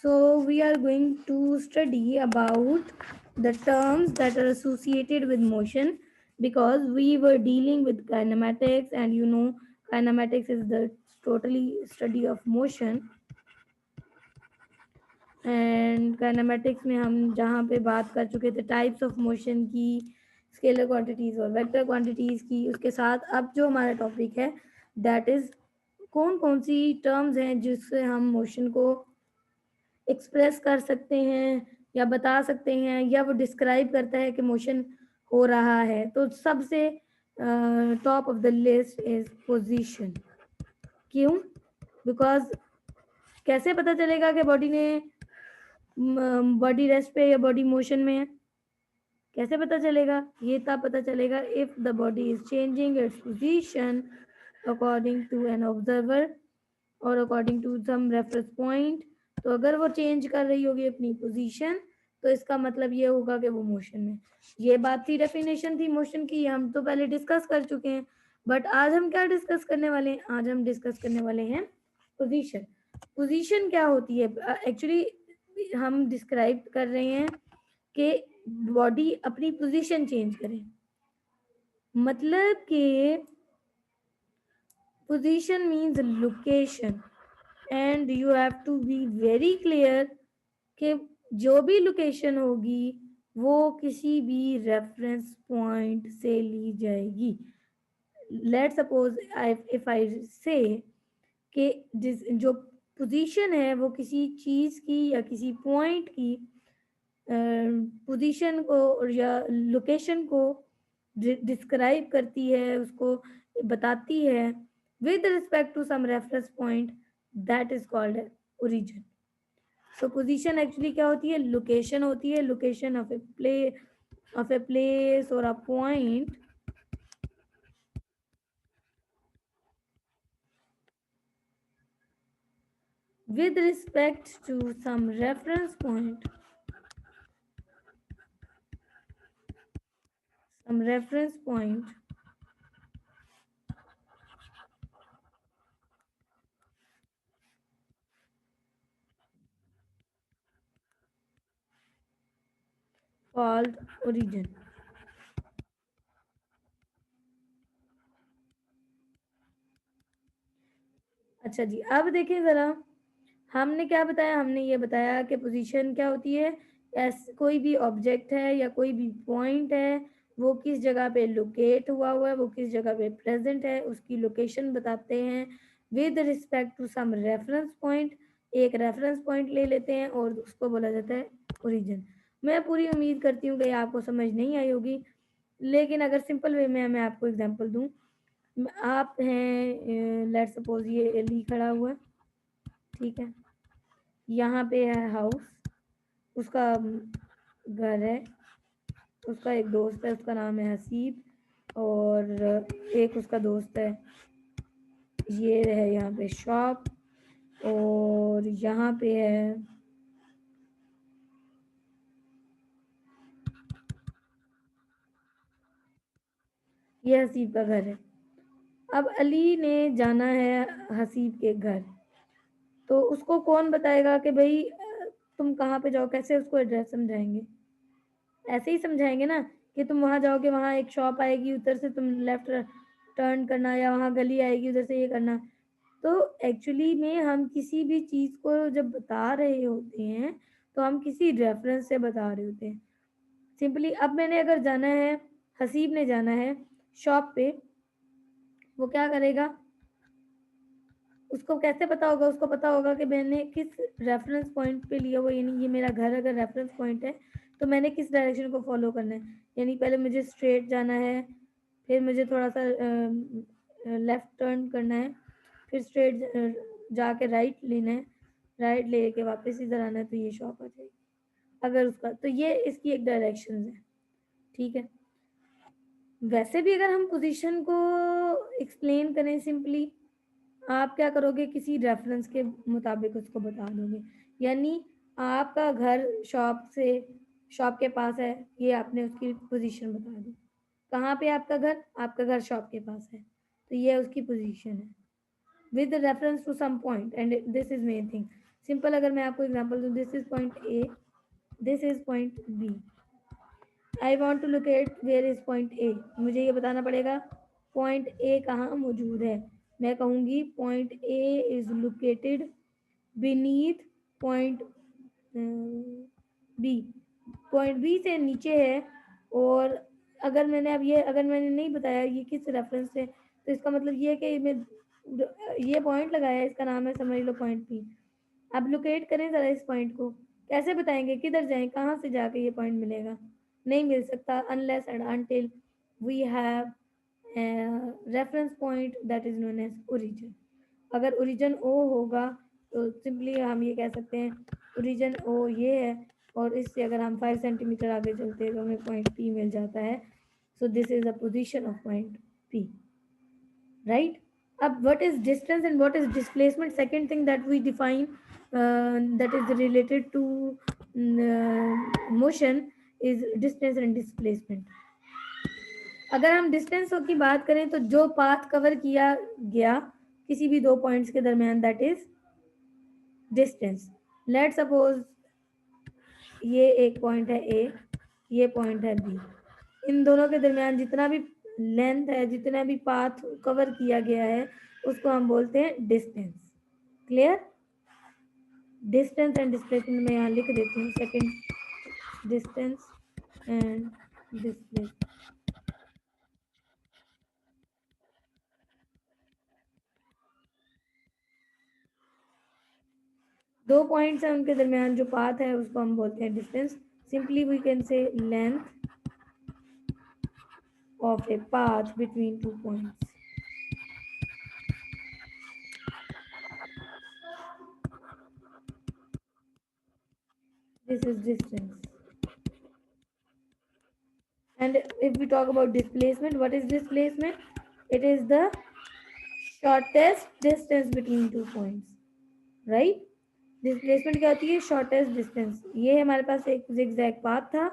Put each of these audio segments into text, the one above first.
So we are going to study about the terms that are associated with motion, because we were dealing with kinematics, and kinematics is the totally study of motion. And kinematics में हम जहाँ पे बात कर चुके थे types of motion की, scalar quantities और वेक्टर क्वांटिटीज़ की, उसके साथ अब जो हमारा टॉपिक है दैट इज़ कौन कौन सी टर्म्स हैं जिससे हम मोशन को एक्सप्रेस कर सकते हैं या बता सकते हैं, या वो डिस्क्राइब करता है कि मोशन हो रहा है। तो सबसे top of the list is position. क्यों? बिकॉज कैसे पता चलेगा कि बॉडी रेस्ट पे या बॉडी मोशन में है? कैसे पता चलेगा? ये तब पता चलेगा if the body is changing its position according to an observer और according to some reference point. तो अगर वो चेंज कर रही होगी अपनी पोजीशन, तो इसका मतलब ये होगा कि वो मोशन में। ये बात थी, डेफिनेशन थी मोशन की, हम तो पहले डिस्कस कर चुके हैं। बट आज हम क्या डिस्कस करने वाले हैं? आज हम डिस्कस करने वाले हैं पोजीशन। पोजीशन क्या होती है? एक्चुअली हम डिस्क्राइब कर रहे हैं कि बॉडी अपनी पोजीशन चेंज करे, मतलब कि position means location, and you have to be very clear कि जो भी लोकेशन होगी वो किसी भी रेफरेंस पॉइंट से ली जाएगी। लेट सपोज इफ आई से कि जिस जो पोजीशन है वो किसी चीज़ की या किसी पॉइंट की पोजीशन को या लोकेशन को डिस्क्राइब करती है, उसको बताती है with respect to some reference point, that is called origin. So position actually क्या होती है? लोकेशन होती है, लोकेशन ऑफ ए प्लेस और a point with respect to some reference point, some reference point called origin. अच्छा जी, अब देखें ज़रा, हमने क्या बताया? हमने ये बताया कि पोजीशन क्या होती है? कोई भी ऑब्जेक्ट है या कोई भी पॉइंट है, वो किस जगह पे लोकेट हुआ है, वो किस जगह पे प्रेजेंट है, उसकी लोकेशन बताते हैं with respect to some reference point. एक रेफरेंस पॉइंट ले लेते हैं और उसको बोला जाता है ओरिजिन। मैं पूरी उम्मीद करती हूँ कि आपको समझ नहीं आई होगी, लेकिन अगर सिंपल वे में मैं आपको एग्जांपल दूँ, आप हैं, लेट्स सपोज ये एली खड़ा हुआ है, ठीक है, यहाँ पे है हाउस, उसका घर है, उसका एक दोस्त है, उसका नाम है हसीब, और एक उसका दोस्त है, ये है यहाँ पे शॉप, और यहाँ पे है ये हसीब का घर है। अब अली ने जाना है हसीब के घर, तो उसको कौन बताएगा कि भाई तुम कहाँ पे जाओ? कैसे उसको एड्रेस समझाएंगे? ऐसे ही समझाएंगे ना कि तुम वहां जाओगे, वहां एक शॉप आएगी, उधर से तुम लेफ्ट टर्न करना, या वहां गली आएगी, उधर से ये करना। तो एक्चुअली में हम किसी भी चीज को जब बता रहे होते हैं तो हम किसी रेफरेंस से बता रहे होते हैं। सिंपली अब मैंने अगर जाना है, हसीब ने जाना है शॉप पे, वो क्या करेगा? उसको कैसे पता होगा? उसको पता होगा कि मैंने किस रेफरेंस पॉइंट पे लिया हुआ, यानी ये मेरा घर अगर रेफरेंस पॉइंट है तो मैंने किस डायरेक्शन को फॉलो करना है। यानी पहले मुझे स्ट्रेट जाना है, फिर मुझे थोड़ा सा लेफ्ट टर्न करना है, फिर स्ट्रेट जाके राइट लेना है, राइट लेके वापस इधर आना है, तो ये शॉप आ जाएगी। अगर उसका तो ये इसकी एक डायरेक्शन है, ठीक है। वैसे भी अगर हम पोजीशन को एक्सप्लेन करें सिंपली, आप क्या करोगे? किसी रेफरेंस के मुताबिक उसको बता दोगे। यानी आपका घर शॉप के पास है, ये आपने उसकी पोजीशन बता दी। कहाँ पे आपका घर? आपका घर शॉप के पास है, तो ये उसकी पोजीशन है with reference to some point, and this is main thing. Simple अगर मैं आपको एग्जांपल दूं, this is point A, this is point B, I want to locate where is point A, मुझे ये बताना पड़ेगा पॉइंट ए कहाँ मौजूद है। मैं कहूँगी point A is located beneath point B, point B से नीचे है। और अगर मैंने नहीं बताया ये किस रेफरेंस से, तो इसका मतलब ये है कि मैं ये पॉइंट लगाया है, इसका नाम है समझ लो पॉइंट बी। अब लोकेट करें ज़रा इस पॉइंट को, कैसे बताएंगे, किधर जाएं, कहाँ से जाके ये पॉइंट मिलेगा, नहीं मिल सकता unless and until we have reference point that is known as origin. अगर ओरिजिन ओ होगा तो सिंपली हम ये कह सकते हैं ओरिजिन ओ ये है, और इससे अगर हम 5 सेंटीमीटर आगे चलते हैं तो हमें पॉइंट पी मिल जाता है। So this is the position of point P, right. अब what is distance and what is displacement, second thing that we define that is related to motion is distance and displacement। अगर हम distance की बात करें तो जो path cover किया गया किसी भी दो पॉइंट्स के दरमियान that is distance. Let suppose ये एक पॉइंट है ए, ये पॉइंट है बी, इन दोनों के दरमियान जितना भी लेंथ है, जितना भी पाथ कवर किया गया है उसको हम बोलते हैं distance. Clear? Distance and displacement मैं यहाँ लिख देती हूँ, सेकंड डिस्टेंस एंड डिस्प्लेसमेंट। दो पॉइंट्स हैं उनके दरमियान जो पाथ है उसको हम बोलते हैं distance. Simply we can say length of a path between two points, this is distance। And if we talk about displacement, what is displacement? It is the shortest distance between two points, right? Displacement क्या होती है? Shortest distance. ये हमारे पास एक zigzag path था,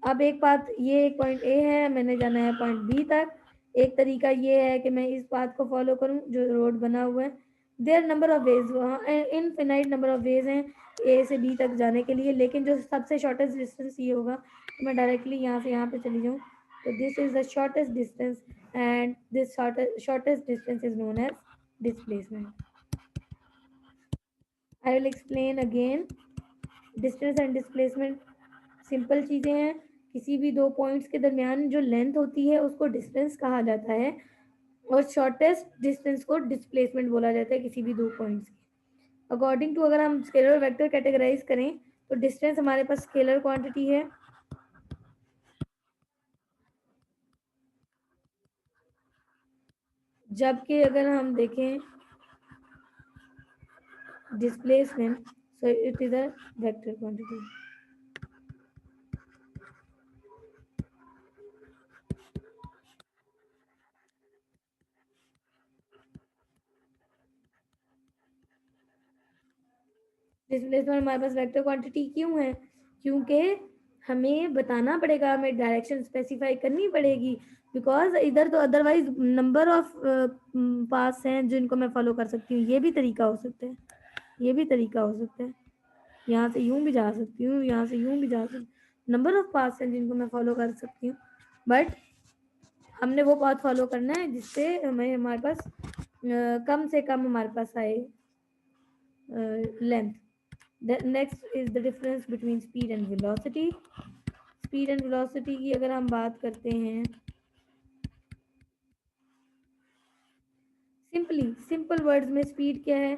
अब एक path, ये एक पॉइंट ए है, मैंने जाना है पॉइंट बी तक। एक तरीका ये है कि मैं इस पाथ को फॉलो करूं जो रोड बना हुआ है। देयर नंबर ऑफ वेज, वहाँ इनफिनाइट नंबर ऑफ वेज हैं ए से बी तक जाने के लिए, लेकिन जो सबसे शॉर्टेस्ट डिस्टेंस ये होगा तो मैं डायरेक्टली यहाँ से यहाँ पे चली जाऊँ। तो this is the shortest distance and this shortest distance is known as displacement. I will explain again. Distance and displacement simple चीज़ें हैं। किसी भी दो पॉइंट्स के दरमियान जो लेंथ होती है उसको डिस्टेंस कहा जाता है, और शॉर्टेस्ट डिस्टेंस को डिस्प्लेसमेंट बोला जाता है किसी भी दो पॉइंट्स की। अकॉर्डिंग टू अगर हम स्केलर और वेक्टर कैटेगराइज करें तो डिस्टेंस हमारे पास स्केलर क्वांटिटी है, जबकि अगर हम देखें displacement, so it is a vector quantity. Displacement हमारे पास वेक्टर क्वांटिटी क्यों है? क्योंकि हमें बताना पड़ेगा, हमें डायरेक्शन स्पेसिफाई करनी पड़ेगी, बिकॉज इधर तो अदरवाइज नंबर ऑफ पास हैं जिनको मैं फॉलो कर सकती हूँ। ये भी तरीका हो सकता है, ये भी तरीका हो सकता है, यहाँ से यूं भी जा सकती हूँ, यहाँ से यूं भी जा सकती हूँ। नंबर ऑफ पास हैं जिनको मैं फॉलो कर सकती हूँ, बट हमने वो पाथ फॉलो करना है जिससे हमें हमारे पास कम से कम हमारे पास आए length. The next is the difference between speed and velocity। Speed and velocity की अगर हम बात करते हैं, सिंपल वर्ड्स में स्पीड क्या है?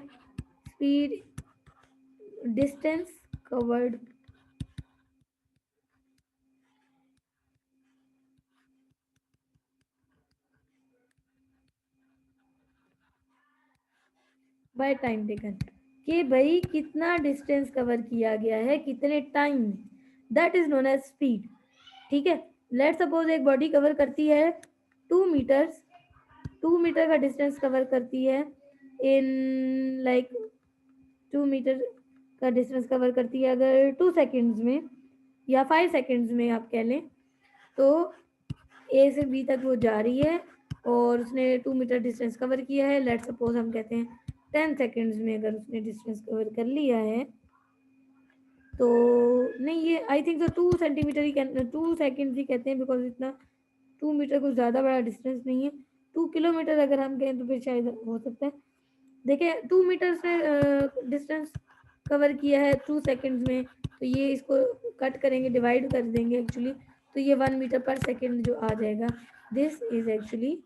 Speed distance covered by time taken, कि भाई कितना डिस्टेंस कवर किया गया है कितने टाइम में, that is known as speed. ठीक है, लेट सपोज एक बॉडी कवर करती है 2 मीटर्स, 2 मीटर का डिस्टेंस कवर करती है इन लाइक 2 मीटर का डिस्टेंस कवर करती है अगर 2 सेकेंड्स में या 5 सेकेंड्स में आप कह लें, तो ए से बी तक वो जा रही है और उसने 2 मीटर डिस्टेंस कवर किया है। लेट सपोज हम कहते हैं 10 सेकेंड्स में अगर उसने डिस्टेंस कवर कर लिया है तो नहीं, ये आई थिंक तो 2 सेंटीमीटर ही 2 सेकेंड ही कहते हैं, बिकॉज इतना 2 मीटर कुछ ज़्यादा बड़ा डिस्टेंस नहीं है। 2 किलोमीटर अगर हम कहें तो फिर शायद हो सकता है। देखिए 2 मीटर से डिस्टेंस कवर किया है 2 सेकेंड्स में, तो ये इसको कट करेंगे, डिवाइड कर देंगे एक्चुअली, तो ये 1 मीटर पर सेकेंड जो आ जाएगा, this is actually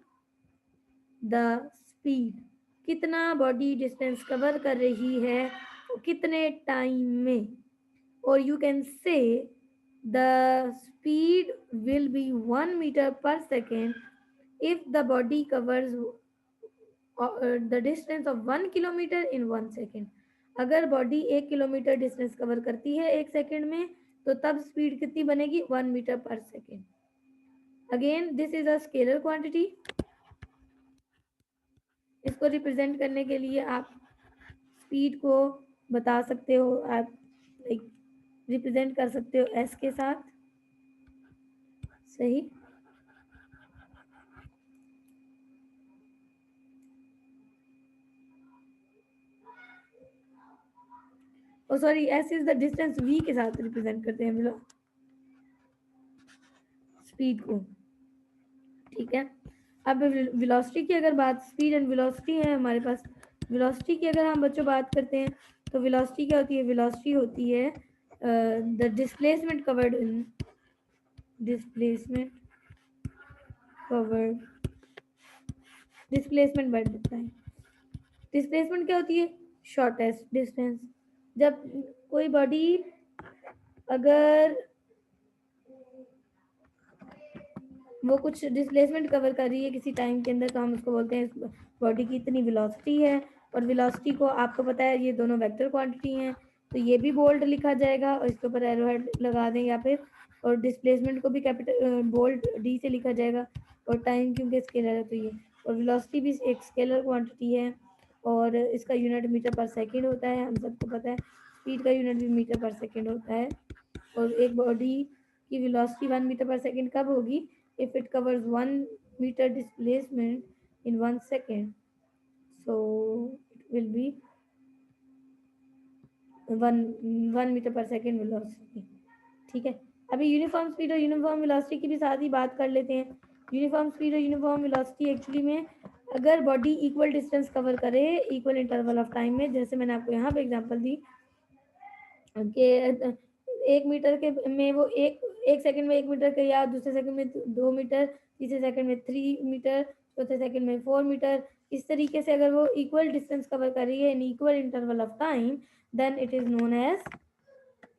the speed. कितना बॉडी डिस्टेंस कवर कर रही है कितने टाइम में, और you can say the speed will be 1 metre per second if the body covers the distance of 1 kilometre in 1 second. अगर बॉडी 1 किलोमीटर डिस्टेंस कवर करती है 1 सेकेंड में, तो तब स्पीड कितनी बनेगी, 1 metre per second. Again this is a scalar quantity. इसको represent करने के लिए आप स्पीड को बता सकते हो, आप लाइक रिप्रेजेंट कर सकते हो एस के साथ। सही। Oh sorry, s is the distance, v के साथ रिप्रेजेंट करते हैं स्पीड को। ठीक है। अब वेलोसिटी की अगर बात, स्पीड एंड वेलोसिटी है हमारे पास। वेलोसिटी की अगर हम बच्चों बात करते हैं तो वेलोसिटी क्या होती है, वेलोसिटी होती है the displacement covered in displacement covered displacement by time. Displacement क्या होती है, शॉर्टेस्ट डिस्टेंस। जब कोई बॉडी अगर वो कुछ डिस्प्लेसमेंट कवर कर रही है किसी टाइम के अंदर, तो हम उसको बोलते हैं बॉडी की इतनी वेलोसिटी है। और वेलोसिटी को आपको पता है ये दोनों वेक्टर क्वांटिटी हैं, तो ये भी बोल्ड लिखा जाएगा और इसके ऊपर एरो हेड लगा दें या फिर, और डिस्प्लेसमेंट को भी कैपिटल बोल्ड डी से लिखा जाएगा, और टाइम क्योंकि स्केलर है तो ये, और वेलोसिटी भी एक स्केलर क्वांटिटी है और इसका यूनिट मीटर पर सेकेंड होता है, हम सबको पता है। स्पीड का यूनिट भी मीटर पर सेकेंड होता है। और एक बॉडी की वेलोसिटी 1 मीटर पर सेकेंड कब होगी, if it covers 1 meter displacement in 1 second, so it will be 1 1 metre per second velocity. ठीक है। अभी यूनिफॉर्म स्पीड और यूनिफॉर्म वेलोसिटी की भी साथ ही बात कर लेते हैं। यूनिफॉर्म स्पीड और यूनिफॉर्म वेलोसिटी एक्चुअली में, अगर बॉडी इक्वल डिस्टेंस कवर करे इक्वल इंटरवल ऑफ टाइम में, जैसे मैंने आपको यहाँ पे एग्जांपल दी कि 1 मीटर के में वो एक एक सेकंड में 1 मीटर के, या दूसरे सेकंड में 2 मीटर, तीसरे सेकंड में 3 मीटर, चौथे सेकंड में 4 मीटर, इस तरीके से अगर वो इक्वल डिस्टेंस कवर कर रही है in equal interval of time, then it is known as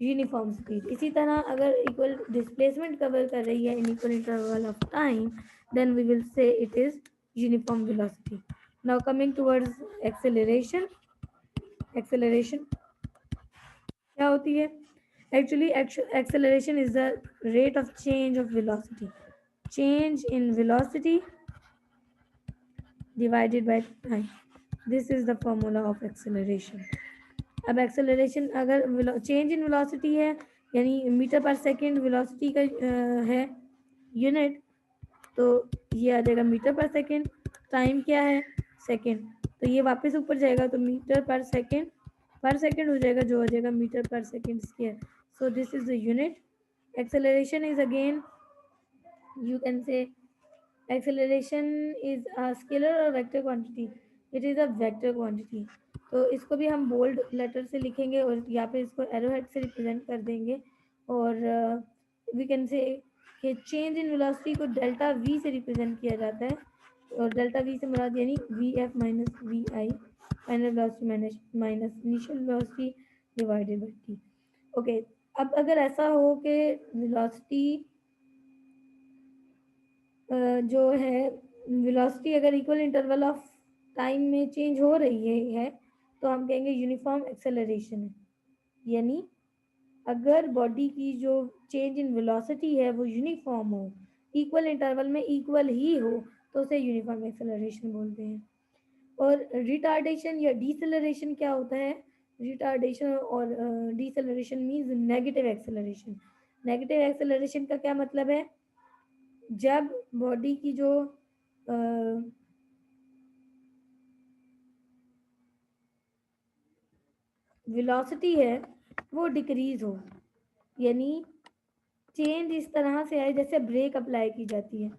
uniform speed. इसी तरह अगर इक्वल डिस्प्लेसमेंट कवर कर रही है in equal interval of time, then we will say it is uniform velocity. Now coming towards acceleration. Acceleration क्या होती है, actually acceleration is the rate of change of velocity, change in velocity divided by time, this is the formula of acceleration. अब acceleration अगर change in velocity है, यानी metre per second velocity का है unit, तो ये आ जाएगा मीटर पर सेकेंड। टाइम क्या है, सेकेंड, तो ये वापस ऊपर जाएगा तो मीटर पर सेकेंड हो जाएगा, जो हो जाएगा metre per second square. So this is the unit. Acceleration is again, you can say acceleration is a scalar or vector quantity, it is a vector quantity। तो इसको भी हम बोल्ड लेटर से लिखेंगे और या फिर इसको एरो हेड से रिप्रेजेंट कर देंगे, और वी कैन से कि चेंज इन वेलोसिटी को डेल्टा वी से रिप्रेजेंट किया जाता है, और डेल्टा वी से मुराद यानी v f minus v i, final velocity minus initial velocity divided by t. Okay. अब अगर ऐसा हो कि वेलोसिटी जो है, वेलोसिटी अगर इक्वल इंटरवल ऑफ टाइम में चेंज हो रही है तो हम कहेंगे यूनिफॉर्म एक्सेलरेशन है। यानी अगर बॉडी की जो चेंज इन वेलोसिटी है वो यूनिफॉर्म हो, इक्वल इंटरवल में इक्वल ही हो, तो उसे यूनिफॉर्म एक्सेलरेशन बोलते हैं। और रिटार्डेशन या डिसेलरेशन क्या होता है, रिटार्डेशन और deceleration means negative acceleration. Negative acceleration का क्या मतलब है, जब बॉडी की जो वेलोसिटी है वो डिक्रीज हो, यानी चेंज इस तरह से आए जैसे ब्रेक अप्लाई की जाती है।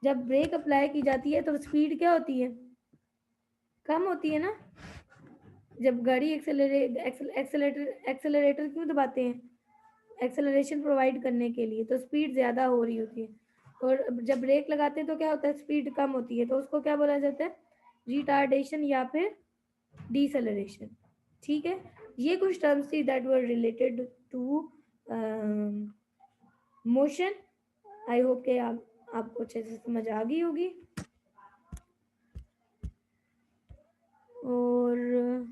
जब ब्रेक अप्लाई की जाती है तो स्पीड क्या होती है, कम होती है ना। जब गाड़ी एक्सेलरेटर क्यों दबाते हैं, एक्सेलरेशन प्रोवाइड करने के लिए, तो स्पीड ज़्यादा हो रही होती है। और जब ब्रेक लगाते हैं तो क्या होता है, स्पीड कम होती है, तो उसको क्या बोला जाता है, रिटार्डेशन या फिर डिसेलरेशन। ठीक है, ये कुछ टर्म्स थी that were related to motion. I hope के आपको अच्छे से समझ आ गई होगी। और